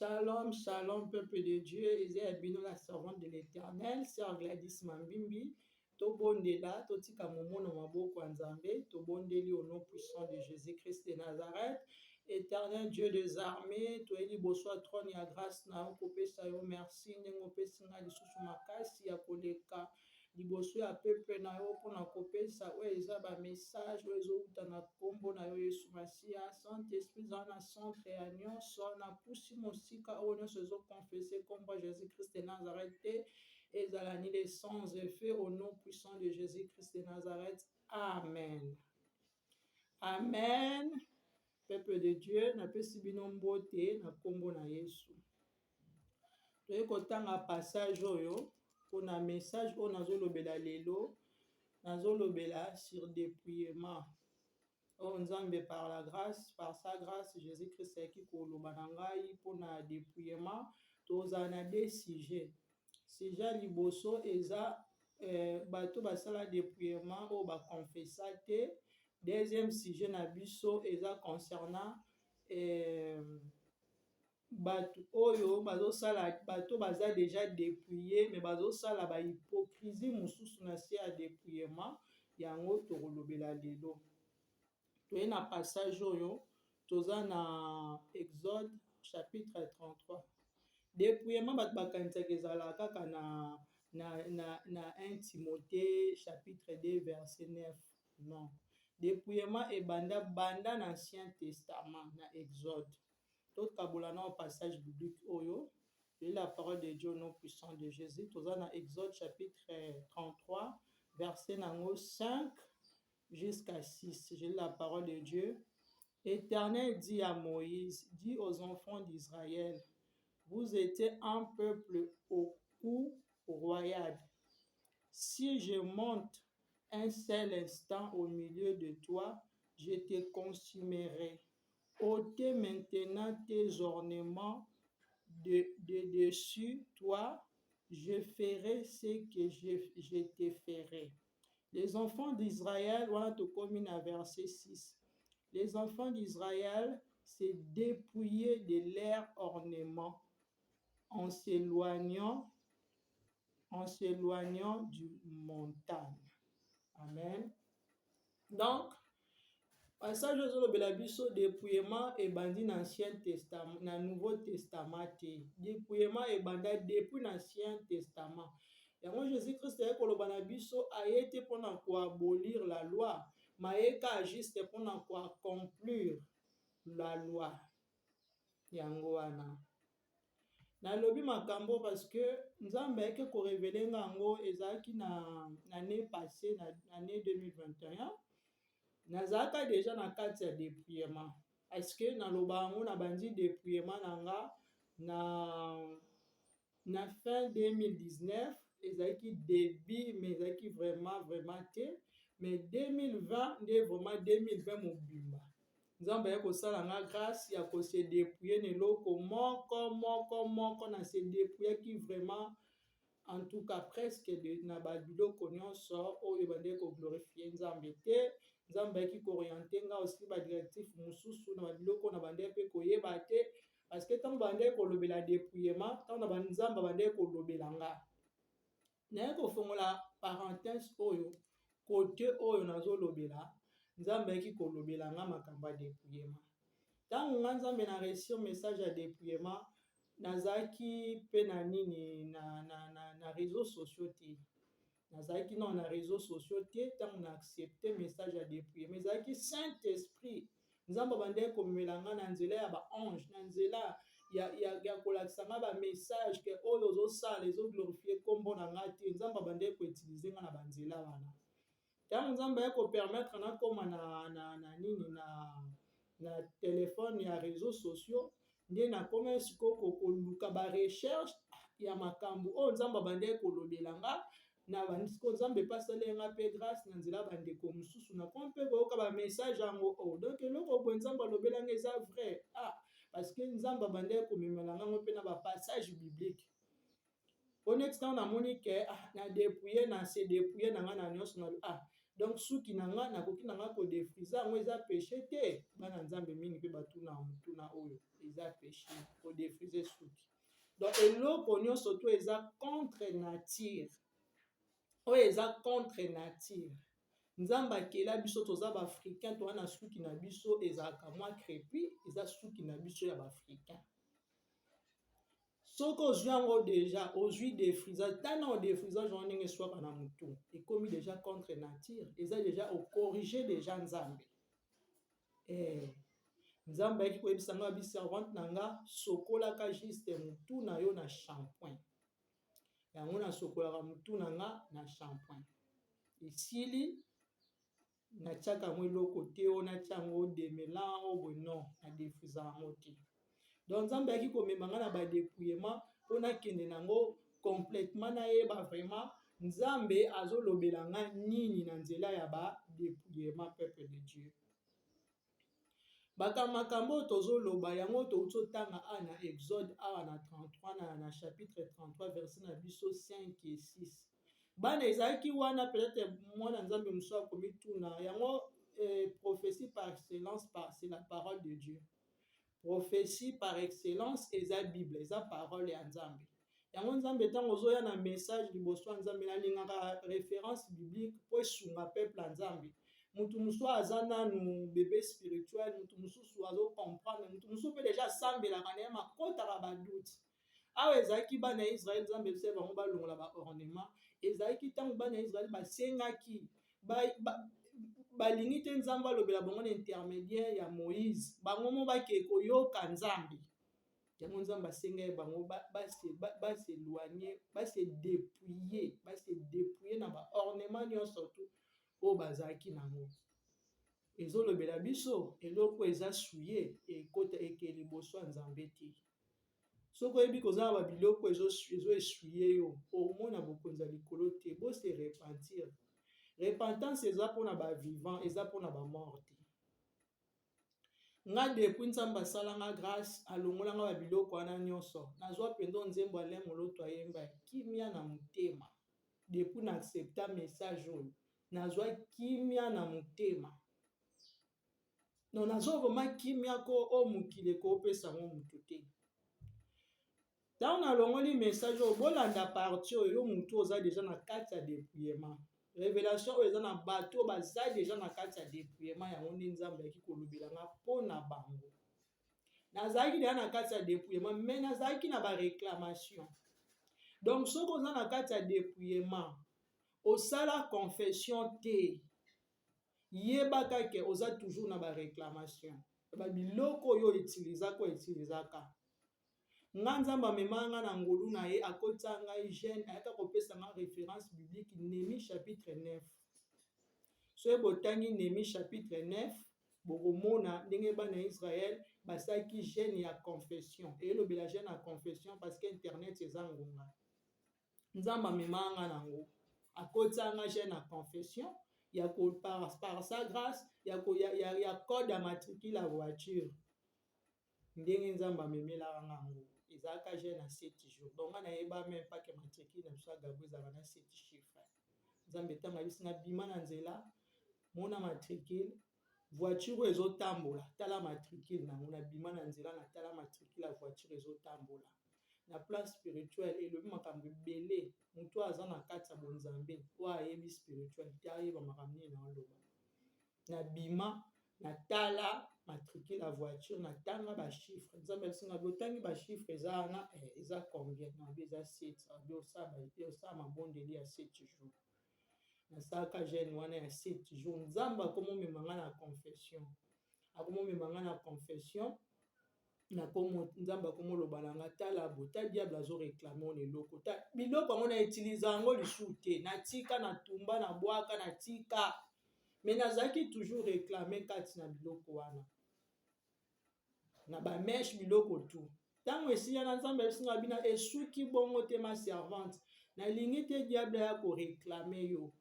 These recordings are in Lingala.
Shalom, shalom, peuple de Dieu. Isaiah Bino, la servante de l'Éternel, Sœur Gladys Mambimbi. Tobondela, totika momo na maboko nzambe, tobondeli au nom puissant de Jésus-Christ de Nazareth. Éternel Dieu des armées, toi eli boso trône ya grâce na okopesa yo merci, ndengo pesi nga lisusu makasi ya koleka liboso ya peuple na yo mpona kopesa oyo eza bamessage oyo ezouta na nkombo na yo Yesu Masiya. Saint Esprit za na centre ya nyonso na pusi mosika oyo nyonso ezokonfese nkombo ya Jésus-Christ de Nazareth te ezala ni les sans effet au nom puissant de Jésus-Christ de Nazareth. Amen. Amen. Peuple de Dieu, napesi bino mbote na nkombo na Yesu. Toye kotanga passage oyo mpona message oyo nazolobela lelo, nazolobela sur dépouillement. Oh Nzambe par la grâce, par sa grâce, Jésus-Christ ayaki koloba na ngai mpona dépouillement. Tozala na deux sujets. Sujet liboso eza bato basala dépouillement oyo bakonfesa te. Deuxième sujet na biso eza concernant bato oyo bazosala, bato baza déjà dépouillé mais bazosala ba hypocrisie mosusu na se ya dépouillement. Yango tokolobela lelo. Toye na passage oyo toza na Exode chapitre 33. Dépouillement bato bakanisaka ezala kaka na 1 Timothée chapitre 2 verset 9. Non. Dépouillement ebanda banda na Ancien Testament na Exode. Tout kaboulana au passage biblique oyo. Et la parole de Dieu au nom puissant de Jésus. Toza na Exode chapitre 33 verset 5 jusqu'à 6. J'ai la parole de Dieu. Éternel dit à Moïse, dit aux enfants d'Israël, vous étiez un peuple au cou royal. Si je monte un seul instant au milieu de toi, je te consumerai. Ôtez maintenant tes ornements de dessus toi, je ferai ce que je te ferai. Les enfants d'Israël, voilà tout comme à verset 6. Les enfants d'Israël se dépouillaient de leurs ornements en s'éloignant du montagne. Amen. Donc, passage de la biso dépouillement et bandit dans l'Ancien Testament, dans le Nouveau Testament. Dépouillement et bandit depuis l'Ancien Testament. Et moi, Jésus-Christ est pour le biso a été pour abolir la loi, mais il juste pour accomplir la loi. Yangoana. Nalobi makambo parce que Nzambe eke ko révéler ngango ezaki na année passée na année 2021. Nazaka déjà na kati ya dépouillement. Est-ce que na lobango na bandi dépouillement nanga na fin 2019 ezaki début mais ezaki vraiment te mais 2020 nde vraiment 2020 mobimba. Nzambe ya kosala nga grâce ya ko se dépouiller neloko moko na se dépouiller qui vraiment en tout cas presque na babiloko nyonso oyo bande ko glorifier Nzambe te. Nzambe ki ko orienter nga aussi ba directif mususu na babiloko na bande pe ko yeba te parce que tant bande ko lobela dépouillement tant na banzamba bande ko lobela nga. Na ko fongola parenthèse oyo côté oyo nazo lobela Nzambe ki ko lobela nga makambo ya dépouillement. Tant nga Nzambe na reçu message ya dépouillement nazaki pe na nini na réseaux sociaux te. Nazaki non na réseaux sociaux te tant on a accepté message ya dépouillement. Ezaki Saint-Esprit Nzambe bande ko melanga na nzela ya ba ange na nzela ya kolakisa nga ba message que oyo zo sala ezo glorifier kombo na nga te. Nzambe bande ko utiliser nga na banzela wana. Tant Nzambe ko permettre na koma na nini na téléphone ya réseaux sociaux nde na koma siko ko luka ba recherche ya makambo o Nzambe bande ko lobela nga na bandiko Nzambe pasale nga pe grâce na nzela bande ko mususu na kompe ko ka ba message yango o donc eloko bo Nzambe lobela nga eza vrai parce que Nzambe bande ko memela nga pe na ba passage biblique. Honnêtement na moni que na dépouiller na se dépouiller na nga na nyonso na donc suki na nga nakoki na nga kodefrize yango eza péché te. Bana nzambe mingi mpe batuna mutuna oyo eza péché kodefrize suki. Donc eloko nyonso to eza contre nature, oyo eza contre nature. Nzambe akela biso toza baafricain toza na suki na biso ezalaka mwa crépi, eza suki na biso ya baafricain. Soki ozwi yango deja ozwi defrisage tana odefrisage wana ndenge eswaka na mutu ekomi deja contre nature, eza deja okorige deja nzambe. Nzambe ayaki koyebisa nga biservante na nga sokolaka juste mutu na yo na shampoing. Yango nasokolaka mutu na nga na shampoing. Esili natiaka yango eloko te o natia yango demelan o boye non nadefriza yango te. Donc nzambe ayaki komema nga na badepouillement mpo nakende nango complètement nayeba vraiment nzambe azolobela nga nini na nzela ya badepouillement peuple de Dieu. Makambo oyo tozoloba yango touti otanga na Exode awa na 33 na chapitre 33 verset na biso 5 et 6. Bana ezalaki wana peut-être mwana nzambe mosusu akomituna yango. Prophétie par excellence, c'est la parole de Dieu. Prophétie par excellence eza Bible, eza parole ya nzambe. Yango nzambe ntango ozoya na message liboso ya nzambe nalingaka référence biblique po esunga peuple ya nzambe. Mutu mosusu aza nanu bébé spirituel, mutu mosusu azocomprendre, mutu mosusu mpe deja asambelaka na ye makotaka badoute. Awa ezalaki bana ya Israel nzambe biso bango balongola baornement. Ezalaki ntango bana ya Israel basengaki balingi te nzambe alobela bango na intermédiaire ya Moïse, bango mo bakee koyoka nzambe. Yango nzambe asengai bango baseloigner, basedépouiller na baornement nyonso tu oyo bazalaki nango. Ezolobela biso eloko eza souillé ekota eke liboso ya nzambe te. Soki oyebi kozala babiloko ezoesouye yo omona bokonzi ya likolo te, bose repentir. Repentance eza mpona bavivant, eza mpona bamort te. Nga depuis nzambe asalanga grâce alongolanga babiloko wana nyonso nazwa pendo nzembo ale moloto ayemba kimia na motema. Depuis na accepta message oyo nazwa kimia na motema. Non nazwa vraiment kimia ko o mokili koopesa ngo mutu te. Ntango nalongoli message oyo bolanda parti oyo yo mutu oza deja na kati ya dépouillement. Révélation oyo eza na bato baza deja na kati ya dépouillement yango nde nzambe ayaki kolobela nga mpo na bango. Nazalaki deja na kati ya dépouillement mais nazalaki na baréclamation. Donc soki oza na kati ya dépouillement osala confession te, yebaka ke oza toujours na baréclamation. Babiloko oyo etilizaka. Nga nzambe amemanga na ngolu na ye akotisa ngai jeune ayaka kopesa nga référence biblique Néhémie chapitre 9. So botangi Néhémie chapitre 9 bokomona ndenge bana Israël basalaki jeune ya confession. Elobela jeune ya confession parce que internet eza ngonga. Nzambe amemanga nango akotisa nga jeune ya confession ya par sa grâce ya code ya matricule ya voiture. Ndenge nzambe amemelaka nango ezalaka jeune na 7 jours. Donc nga nayeba même pas que matricule na biso agabo ezalaka na 7 chiffres. Nzambe ntango ayebisi nga bima na nzela mona matricule voiture ezotambola tala matricule nango na bima na nzela na tala matricule ya voiture ezotambola. Na place spirituelle elobi makambo ebele mutu aza na kati ya bonzambe oyo ayebi spirituel te ayeba makambo nini na oloba. Na bima na tala matricule ya voiture na tanga ba chiffre. Nzambe asinga botangi ba chiffre eza wana eza combien? Na eza 7. Osala mabondeli ya 7 jours. Nasalaka jeune wana ya 7 jours. Nzambe akomomemanga na confession. Akomomemanga na confession. Nzambe akomoloba na nga tala bota diable azo réclamer on eloko. Ta biloko ngo na utiliser yango lisu te. Natika na tumba na bwaka na tika. Mais nazaki toujours réclamer kati na biloko wana. Na ba mèche biloko tu. Tango esila na nzambe esinga bina esuki bongo te ma servante. Na lingi te diable ya ko réclamer yo.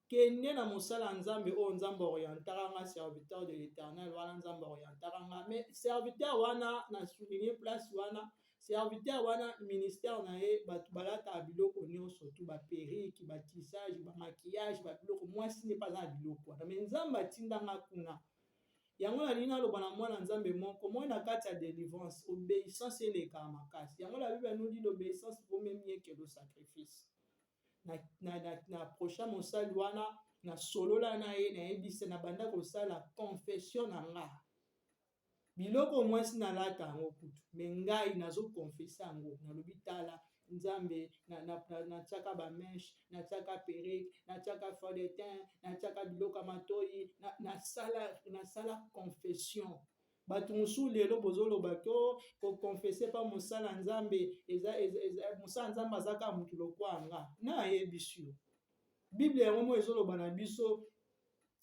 Kende na mosala nzambe o nzambe orientaka nga serviteur de l'Éternel wana nzambe orientaka nga mais serviteur wana na souligner place wana serviteur wana ministère na ye bato balata biloko nyonso tu baperike batissage bamaquillage babiloko mwasi ne pas na biloko wana me nzambe atindanga kuna yango nalingi naloba na mwana nzambe moko moi na kati ya délivrance obéissance elekaka makasi yango la bible nous dit l'obéissance vaut même mieux que le sacrifice na prochain mosali wana na solola na ye nayebise na banda kosala confession na nga biloko mwasi nalata yango kutu me ngai nazokonfese yango nalobi tala nzambe natiaka bameshe natiaka perike natiaka fond de teint natiaka biloko ya matoi nasala confession bato mosusu lelo bozoloba ko kokonfese pa mosala nzambe mosala nzambe azaka motu lokwa nga nayebi sio bible yango mo ezoloba na biso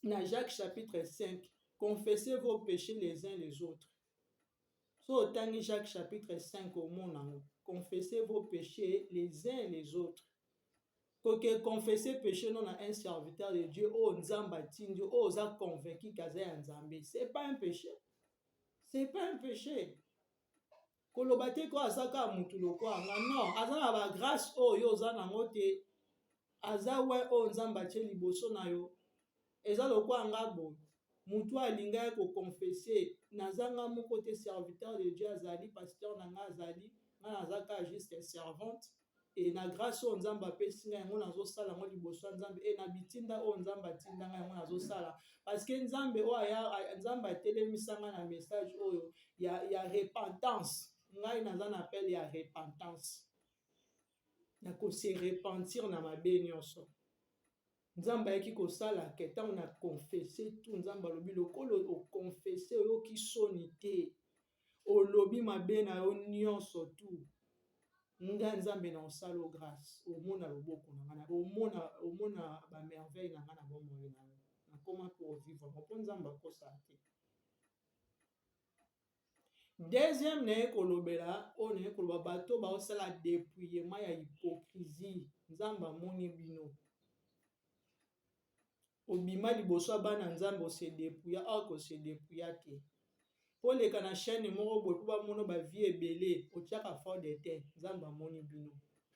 na Jacques chapitre 5 confessez vos péchés les uns les autres so otangi Jacques chapitre 5 omona confessez vos péchés les uns les autres koke confesser péché non na un serviteur de Dieu o nzamba tindi o oza convaincu kaza ya nzambe c'est pas un péché. C'est pas un péché. Koloba te ko azaka mutu lokwa nga non aza na ba grâce oyo oza nango te aza we o nzamba tie liboso na yo eza lokwa nga bo mutu alinga ko confesser nazanga moko te serviteur de Dieu azali pasteur na nga azali nga nazaka juste servante et na grâce o nzamba pesi nga yango nazosala yango liboso ya nzambe e na bitinda o nzamba tinda nga yango nazosala parce que nzambe o aya nzambe atelemisanga na message oyo ya repentance ngai naza na appel ya repentance na kose repentir na mabe nyonso nzambe ayaki kosala ke ntango na confesse tu nzambe alobi lokolo okonfesse oyoki soni te olobi mabe na yo nyonso tu nga nzambe na osala o grâce omona loboko na nga omona bamerveille na nga na bomoi na yo nakoma pour vivre mpo nzambe akosala te. Deuxième naye kolobela oyo naye koloba bato baosala dépouillement ya hypocrisie nzambe amoni bino obima liboso ya bana nzambe ose dépouilla akose dépouilla te po leka na chaîne moko boye po bamona bavie ebele otiaka fond de teint nzambe amoni bino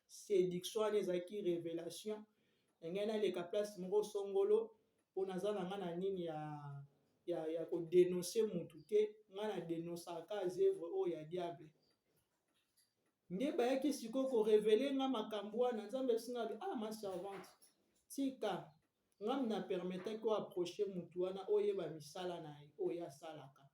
séduction wana ezalaki révélation engai naleka place moko songolo mpo naza na nga na nini ya kodenonse mutu te nga na denosaka azevre oyo ya diable nde bayaki sikoyo korevele nga makambo wana nzambe esinga ma servante tika nga na permetaki oapproche mutu wana oyeba misala na ye oyo asalaka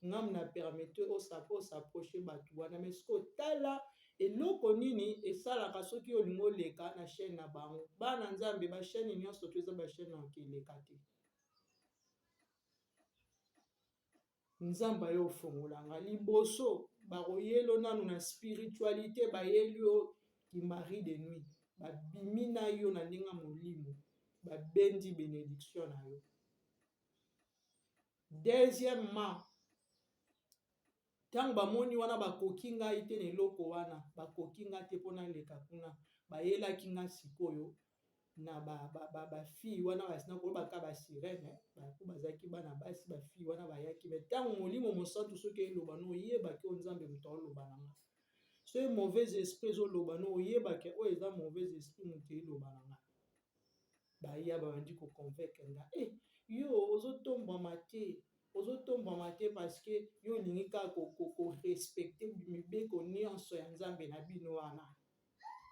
nga na permete osapproche bato wana mais sikoyo tala eloko nini esalaka soki olingi oleka na chaîne na bango bana nzambe bachaîne nyonso to eza bachaîne na okeleka te nzambe ayo ofungolanga liboso bakoyelo nanu na spiritualité bayeli yo kimari de nuit babimi na yo na ndenge molimo babendi bénédiction na yo. Deuxièmement ntango bamoni wana bakoki ngai te na eloko wana bakoki nga te mpo naleka kuna bayelaki nga sikoyo na bafille wana basina kolobaka basirene bapo bazalaki bana basi bafille wana bayaki me ntango molimo mosantu soki eloba no oyebaki o nzambe moto aoloba na nga soki mauvais esprit ezoloba no oyebaki oyo eza mauvais esprit moto eloba na nga baya babandi koconvaincre nga yo ozotombwama te parce que yo olingi kaka korespecte mibeko nyonso ya nzambe na bino wana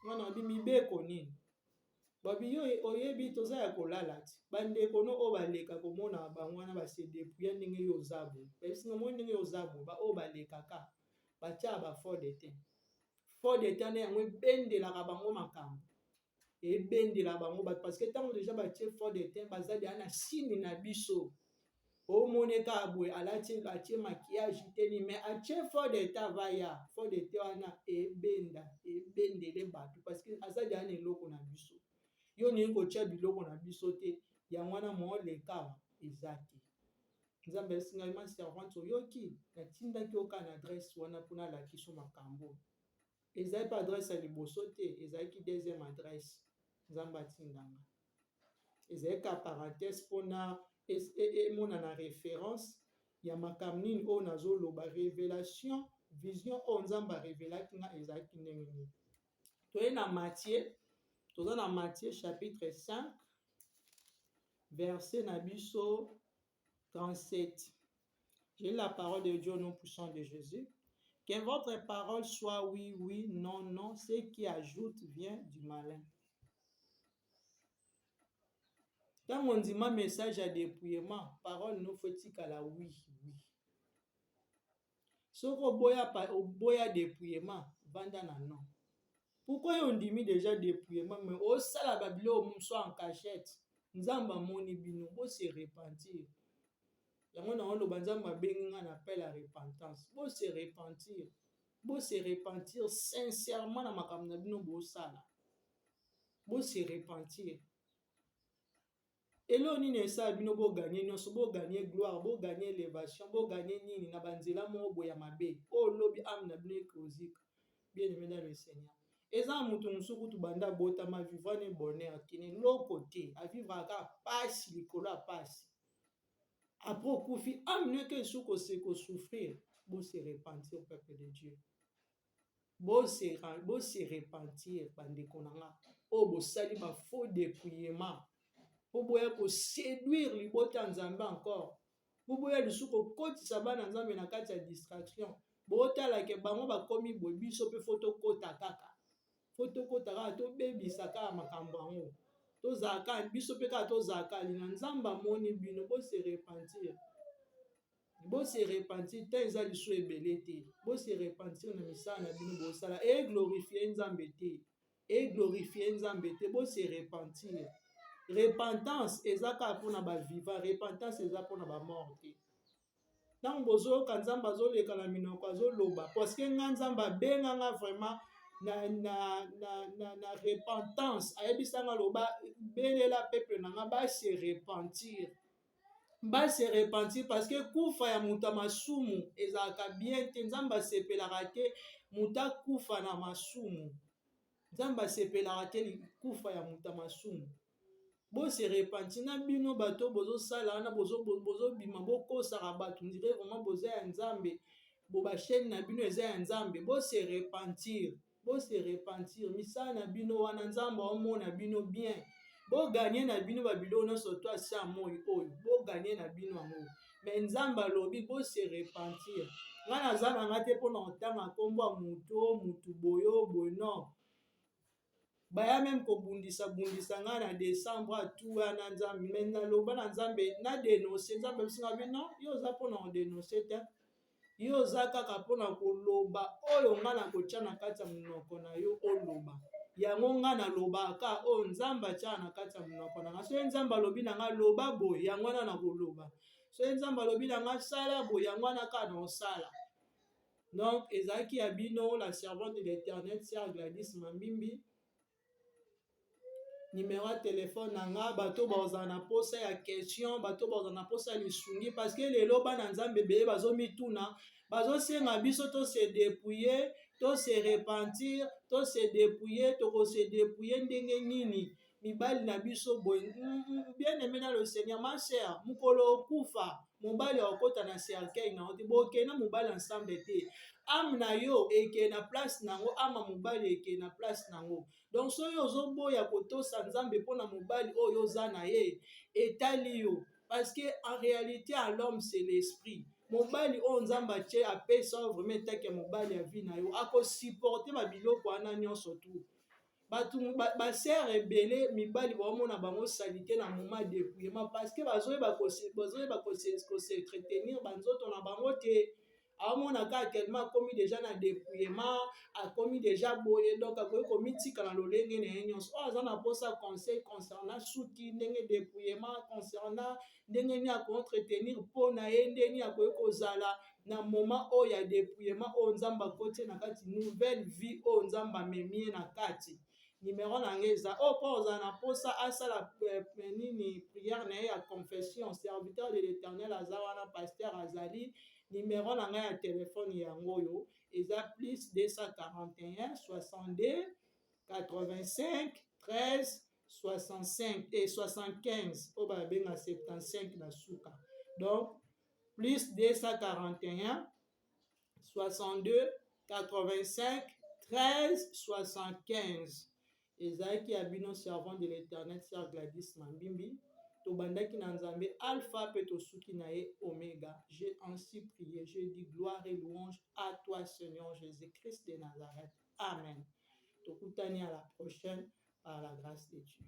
babi mibeko nini babi yo oyebi toza ya kolala ti bandeko no oyo baleka komona bango wana base dépouilla ndenge yo oza boye bayebisinga moi ndenge yo oza boye oyo balekaka batiaka bafond de teint fond de teint nde yango ebendelaka bango makambo ebendela bango bato parce que ntango deja batie fond de teint baza deya na sini na biso omoneka boye atie maquillage teni mais atie fond de teint vaya fond de teint wana ebendele bato parce que aza deya na eloko na biso yo ningi kotia biloko na biso te yango wana mooleka eza te nzambe esingai ma servante oyoki natindaki oka na adresse wana mpona alakiso makambo ezali pa adresse ya liboso te ezalaki deuxième adresse nzambe atindanga ezalaki ka parenthèse mpona emonana référence ya makambo nini oyo nazoloba révélation vision oyo nzambe arevelaki nga ezalaki ndenge nini. Toye na Matthieu, toza na Matthieu chapitre 5 verset na biso 37. J'ai la parole de Dieu au nom puissant de Jésus. Que votre parole soit oui, oui, non, non. Ce qui ajoute vient du malin. Quand on dit ma message à dépouillement, parole nous faut la oui, oui. Ce qu'on boya dépouillement, vanda na non. Pourquoi on dit déjà dépouillement, mais au sala babilo soit en cachette. Nzamba moni bino, faut se repentir. Yango na on banzamba benga na appel à repentance. Faut se repentir. Faut se repentir sincèrement na makambo na bino bo sala. Faut se repentir. Et là, on esa bino bo gagner nyonso, bo gagner gloire, bo gagner élévation, bo gagner nini na banzela mo boya mabe. O lobi am na bino ekozika. Bien aimé dans le Seigneur. Eza mutu musuku tu banda bota ma vivre ne bonheur kini lokote a vivre aka passe likolo a passe. Après okufi am ne que suko se ko souffrir, bo se repentir au peuple de Dieu. Bo se repentir bande konanga. O bo sali ba faux dépouillement. Boboya ko séduire libota nzambe encore. Boboya lisuko kotisa bana nzambe na kati ya distraction. Botala ke bango bakomi boye biso pe fotokota kaka. Fotokota kaka to bebisa kaka makambo yango. Tozaka biso pe kaka tozaka lina nzamba moni bino bo se repentir. Bo se repentir te eza liso ebele te. Bo se repentir na misala na bino bo sala et glorifier nzambe te. Et glorifier nzambe te bo se repentir. Repentance ezaka pona ba vivant, repentance eza pona ba mort te. Tant bozo kanzamba zo leka na minoko zo loba parce que nzamba benga nga vraiment na repentance ayebisa nga loba belela peuple na nga ba se repentir. Ba se repentir parce que kufa ya muta masumu ezaka bien te nzamba sepelaka te muta kufa na masumu. Nzamba sepelaka te kufa ya muta masumu. Bo se repentir na bino bato bozo sala na bozo bima boko sara bato ndire vraiment boza ya nzambe bo ba chaîne na bino eza ya nzambe bo se repentir misala na bino wana nzamba omona bino bien bo gagner na bino babilo na soto asa moi oyo bo gagner na bino ngo mais nzamba lobi bo se repentir ngana zana ngate pona otanga kombo mutu boyo non. Baya même ko bundisa nga na décembre tout na nzambe mais na loba na nzambe na dénoncer nzambe bisinga bino yo za pona on dénoncer te yo za kaka pona ko loba oyo nga na ko tia na kati ya munoko na yo oloba yango nga na loba ka o nzamba tia na kati ya munoko na nga so nzamba lobi na nga loba boy yango na ko loba so nzamba lobi na nga sala boy yango na ka na osala. Donc ezaki ya bino la servante de l'Éternel Sœur Gladys Mambimbi. Numéro de téléphone nanga bato bazana posa ya question bato bazana posa lisungi parce que lelo bana nzambe beye bazo mituna bazo senga biso to se dépouiller to se repentir to se dépouiller to ko se dépouiller ndenge nini mibali na biso boy bien aimé dans le Seigneur ma sœur mukolo kufa mobali okota na cercueil na oti boke na mobali ensemble te am na yo eke na place nango ama mobali eke na place nango. Donc soyo ozoboya kotosa nzambe pona mobali oyo za na ye etali yo parce que en réalité à l'homme c'est l'esprit. Mobali o nzamba tie apesa vraiment take mobali ya vie na yo ako supporter ba biloko ana nyonso tout. Batu ba sœur ebele mibali ba mona bango salité na moment dépouillement parce que bazoye ba ko se entretenir banzoto na bango te. Amona ka tellement commis déjà na dépouillement a commis déjà boye donc a commis tika na lolenge na nyonso o azana posa conseil concernant souki ndenge dépouillement concernant ndenge ni a entretenir pona ye ndenge a kozala na moment o ya dépouillement o nzamba kote na kati nouvelle vie o nzamba memie na kati. Numéro na ngeza o po ozana posa asala nini prière na ya confession serviteur de l'Éternel azawana pasteur Azali. Numéro na nga ya téléphone yango yo eza plus 241 62 85 13 65 et 75 o ba benga 75 na suka. Donc plus 241 62 85 13 75. Ezalaki ya bino servant de l'éternel sœur Gladys Mambimbi. Tobandaki na Nzambe alpha pe tosuki na ye oméga. J'ai ainsi prié, j'ai dit gloire et louange à toi Seigneur Jésus-Christ de Nazareth. Amen. Tokutani à la prochaine par la grâce de Dieu.